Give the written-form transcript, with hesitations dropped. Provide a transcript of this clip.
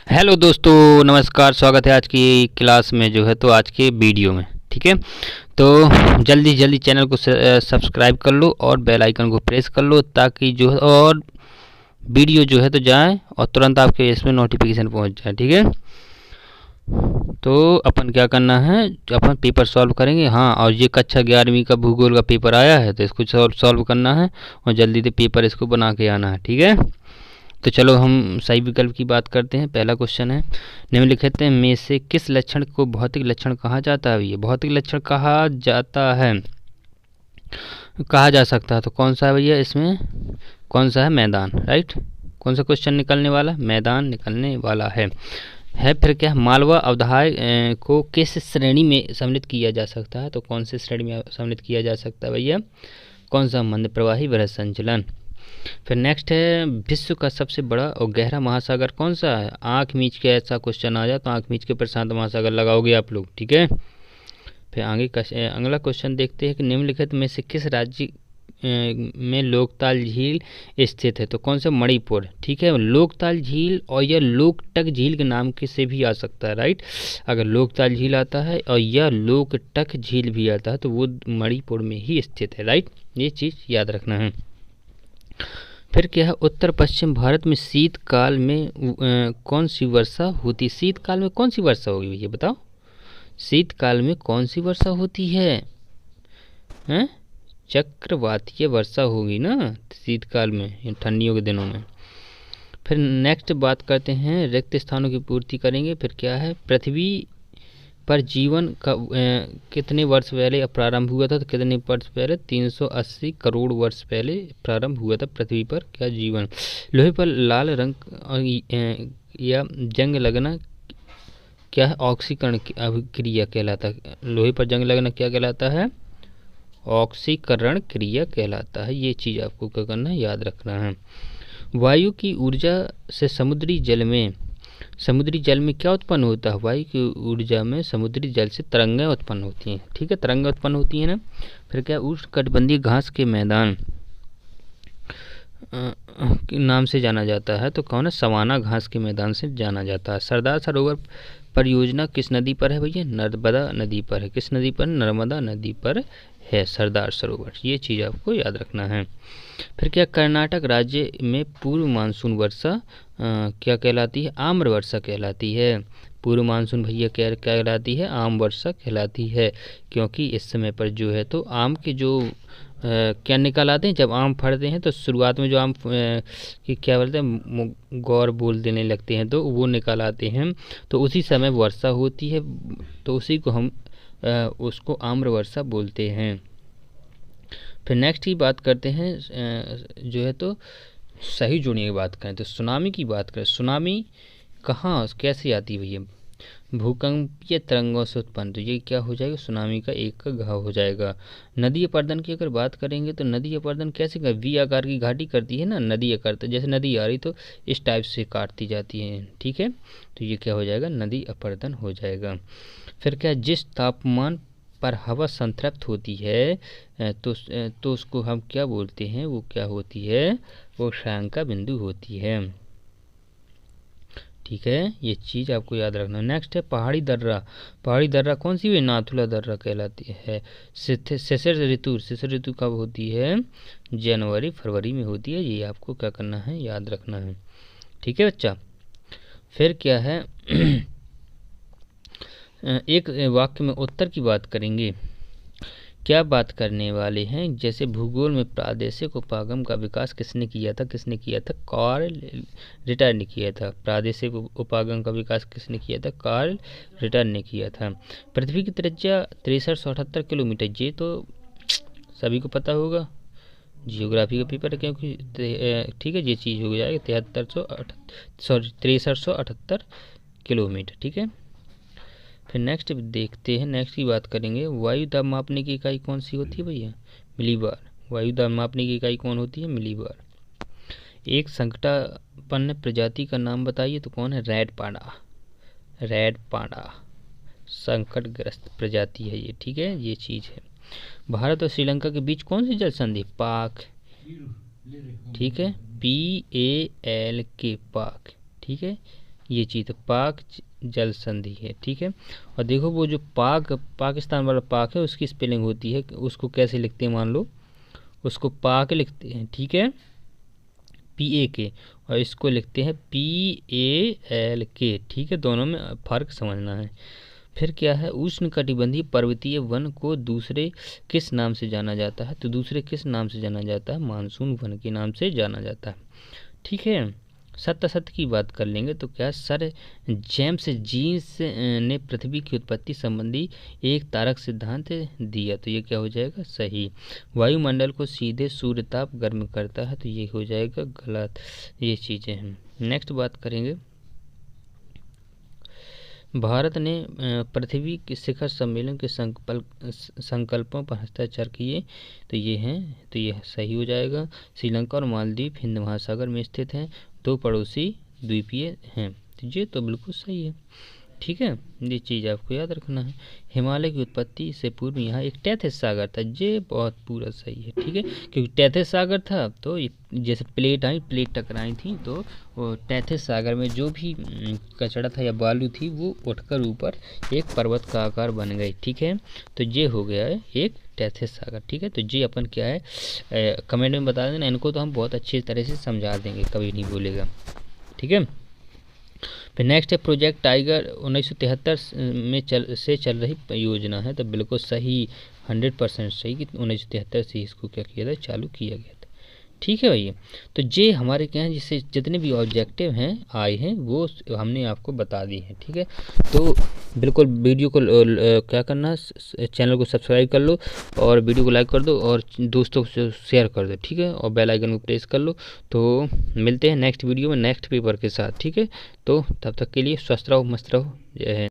Hello दोस्तों, नमस्कार। स्वागत है आज की क्लास में जो है तो आज के वीडियो में। ठीक है, तो जल्दी जल्दी चैनल को सब्सक्राइब कर लो और बेल आइकन को प्रेस कर लो ताकि जो है और वीडियो जो है तो जाए और तुरंत आपके इसमें नोटिफिकेशन पहुंच जाए। ठीक है, तो अपन क्या करना है, अपन पेपर सॉल्व करेंगे। हाँ, और ये कक्षा 11वीं का भूगोल का पेपर आया है तो इसको सॉल्व करना है और जल्दी से पेपर इसको बना के आना है। ठीक है, तो चलो हम सही विकल्प की बात करते हैं। पहला क्वेश्चन है, निम्नलिखित में से किस लक्षण को भौतिक लक्षण कहा जाता है? ये भौतिक लक्षण कहा जाता है, कहा जा सकता है, तो कौन सा है भैया? इसमें कौन सा है? मैदान। राइट, कौन सा क्वेश्चन निकलने वाला? मैदान निकलने वाला है। फिर क्या, मालवा अवधाय को किस श्रेणी में सम्मिलित किया जा सकता है? तो कौन से श्रेणी में सम्मिलित किया जा सकता है भैया? कौन सा? मंद प्रवाही वृहद संचलन। फिर नेक्स्ट है, विश्व का सबसे बड़ा और गहरा महासागर कौन सा है? आँख मीच के ऐसा क्वेश्चन आ जाए तो आँख मीच के प्रशांत महासागर लगाओगे आप लोग। ठीक है, फिर आगे का अगला क्वेश्चन देखते हैं कि निम्नलिखित में से किस राज्य में लोकताल झील स्थित है? तो कौन सा? मणिपुर। ठीक है, लोकताल झील और यह लोकटक झील के नाम के से भी आ सकता है। राइट, अगर लोकताल झील आता है और यह लोकटक झील भी आता है तो वो मणिपुर में ही स्थित है। राइट, ये चीज़ याद रखना है। फिर क्या है, उत्तर पश्चिम भारत में शीतकाल में कौन सी वर्षा होती? शीतकाल में कौन सी वर्षा होगी ये बताओ? शीतकाल में कौन सी वर्षा होती है? हैं? चक्रवातीय वर्षा होगी ना शीतकाल में, ठंडियों के दिनों में। फिर नेक्स्ट बात करते हैं, रिक्त स्थानों की पूर्ति करेंगे। फिर क्या है, पृथ्वी पर जीवन का कितने वर्ष पहले प्रारंभ हुआ था? तो कितने वर्ष पहले? 380 करोड़ वर्ष पहले प्रारंभ हुआ था पृथ्वी पर क्या जीवन। लोहे पर लाल रंग या जंग लगना क्या है? ऑक्सीकरण की अभिक्रिया कहलाता है। लोहे पर जंग लगना क्या कहलाता है? ऑक्सीकरण क्रिया कहलाता है। ये चीज़ आपको क्या करना है? याद रखना है। वायु की ऊर्जा से समुद्री जल में क्या उत्पन्न होता है? वायु की ऊर्जा में समुद्री जल से तरंगें उत्पन्न होती हैं। ठीक है, तरंगें उत्पन्न होती हैं ना। फिर क्या, उष्णकटिबंधीय घास के मैदान के नाम से जाना जाता है? तो कौन है? सवाना घास के मैदान से जाना जाता है। सरदार सरोवर परियोजना किस नदी पर है भैया? नर्मदा नदी पर है। किस नदी पर? नर्मदा नदी पर है सरदार सरोवर। ये चीज़ आपको याद रखना है। फिर क्या, कर्नाटक राज्य में पूर्व मानसून वर्षा क्या कहलाती है? आम्र वर्षा कहलाती है। पूर्व मानसून भैया क्या कहलाती है? आम वर्षा कहलाती है, क्योंकि इस समय पर जो है तो आम के जो क्या निकल आते हैं, जब आम फड़ते हैं तो शुरुआत में जो आम कि क्या बोलते हैं, गौर बोल देने लगते हैं तो वो निकल आते हैं, तो उसी समय वर्षा होती है, तो उसी को हम उसको आम्र वर्षा बोलते हैं। फिर नेक्स्ट की बात करते हैं, जो है तो सही जुड़ने की बात करें तो सुनामी की बात करें। सुनामी कहाँ कैसे आती है भैया? भूकंपीय तरंगों से उत्पन्न। तो ये क्या हो जाएगा? सुनामी का एक का घाव हो जाएगा। नदी अपर्दन की अगर बात करेंगे तो नदी अपर्दन कैसे कर? वी आकार की घाटी करती है ना नदी आकार, तो जैसे नदी आ रही तो इस टाइप से काटती जाती है। ठीक है, तो ये क्या हो जाएगा? नदी अपर्दन हो जाएगा। फिर क्या, जिस तापमान पर हवा संतृप्त होती है तो उसको हम क्या बोलते हैं? वो क्या होती है? वो क्षांका बिंदु होती है। ठीक है, ये चीज़ आपको याद रखना। नेक्स्ट है, पहाड़ी दर्रा। पहाड़ी दर्रा कौन सी हुई? नाथुला दर्रा कहलाती है। शिशिर ऋतु कब होती है? जनवरी फरवरी में होती है। ये आपको क्या करना है? याद रखना है। ठीक है बच्चा। फिर क्या है, एक वाक्य में उत्तर की बात करेंगे। क्या बात करने वाले हैं? जैसे भूगोल में प्रादेशिक उपागम का विकास किसने किया था? किसने किया था? कार्ल रिटर ने किया था। प्रादेशिक उपागम का विकास किसने किया था? कार्ल रिटर ने किया था। पृथ्वी की त्रिज्या 6378 किलोमीटर। ये तो सभी को पता होगा, जियोग्राफी का पेपर है, क्योंकि ठीक है, ये चीज़ हो जाएगा 6378 किलोमीटर। ठीक है, फिर नेक्स्ट देखते हैं, नेक्स्ट की बात करेंगे। वायु दाब मापने की इकाई कौन सी होती है भैया? मिलीबार। वायु दाब मापने की इकाई कौन होती है? मिलीबार। एक संकटापन्न प्रजाति का नाम बताइए, तो कौन है? Red panda. रेड पांडा संकटग्रस्त प्रजाति है ये। ठीक है, ये चीज़ है। भारत और श्रीलंका के बीच कौन सी जल संधि? पाक। ठीक है, PALK पाक। ठीक है, ये चीज़ तो पाक जल संधि है, ठीक है। और देखो वो जो पाकिस्तान वाला पाक है उसकी स्पेलिंग होती है, उसको कैसे लिखते हैं, मान लो उसको पाक लिखते हैं, ठीक है, PAK, और इसको लिखते हैं PALK, ठीक है, दोनों में फ़र्क समझना है। फिर क्या है, उष्णकटिबंधीय पर्वतीय वन को दूसरे किस नाम से जाना जाता है, तो दूसरे किस नाम से जाना जाता है, मानसून वन के नाम से जाना जाता है, ठीक है। सत्य असत्य की बात कर लेंगे तो क्या, सर जेम्स जीन्स ने पृथ्वी की उत्पत्ति संबंधी एक तारक सिद्धांत दिया, तो ये क्या हो जाएगा, सही। वायुमंडल को सीधे सूर्यताप गर्म करता है, तो ये हो जाएगा गलत। ये चीज़ें हैं। नेक्स्ट बात करेंगे, भारत ने पृथ्वी के शिखर सम्मेलन के संकल्पों पर हस्ताक्षर किए, तो ये हैं, तो ये सही हो जाएगा। श्रीलंका और मालदीव हिंद महासागर में स्थित हैं, 2 पड़ोसी द्वीपीय हैं, तो ये तो बिल्कुल सही है, ठीक है। ये चीज़ आपको याद रखना है। हिमालय की उत्पत्ति से पूर्व यहाँ एक टैथिस सागर था, ये बहुत पूरा सही है, ठीक है, क्योंकि टैथिस सागर था तो जैसे प्लेट टकराई थी, तो वो टैथिस सागर में जो भी कचरा था या बालू थी वो उठकर ऊपर एक पर्वत का आकार बन गई, ठीक है। तो ये हो गया है एक टैथिस सागर, ठीक है। तो ये अपन क्या है कमेंट में बता देना, इनको तो हम बहुत अच्छी तरह से समझा देंगे, कभी नहीं भूलेगा, ठीक है। फिर नेक्स्ट है प्रोजेक्ट टाइगर 1973 में चल रही योजना है, तो बिल्कुल सही, 100% सही कि 1973 से इसको क्या किया था, चालू किया गया था, ठीक है भैया। तो ये हमारे क्या हैं, जिससे जितने भी ऑब्जेक्टिव हैं आए हैं वो हमने आपको बता दी हैं, ठीक है। तो बिल्कुल वीडियो को क्या करना, चैनल को सब्सक्राइब कर लो और वीडियो को लाइक कर दो और दोस्तों से शेयर कर दो, ठीक है, और बेल आइकन को प्रेस कर लो। तो मिलते हैं नेक्स्ट वीडियो में नेक्स्ट पेपर के साथ, ठीक है। तो तब तक के लिए स्वस्थ रहो, मस्त रहो, जय हिंद।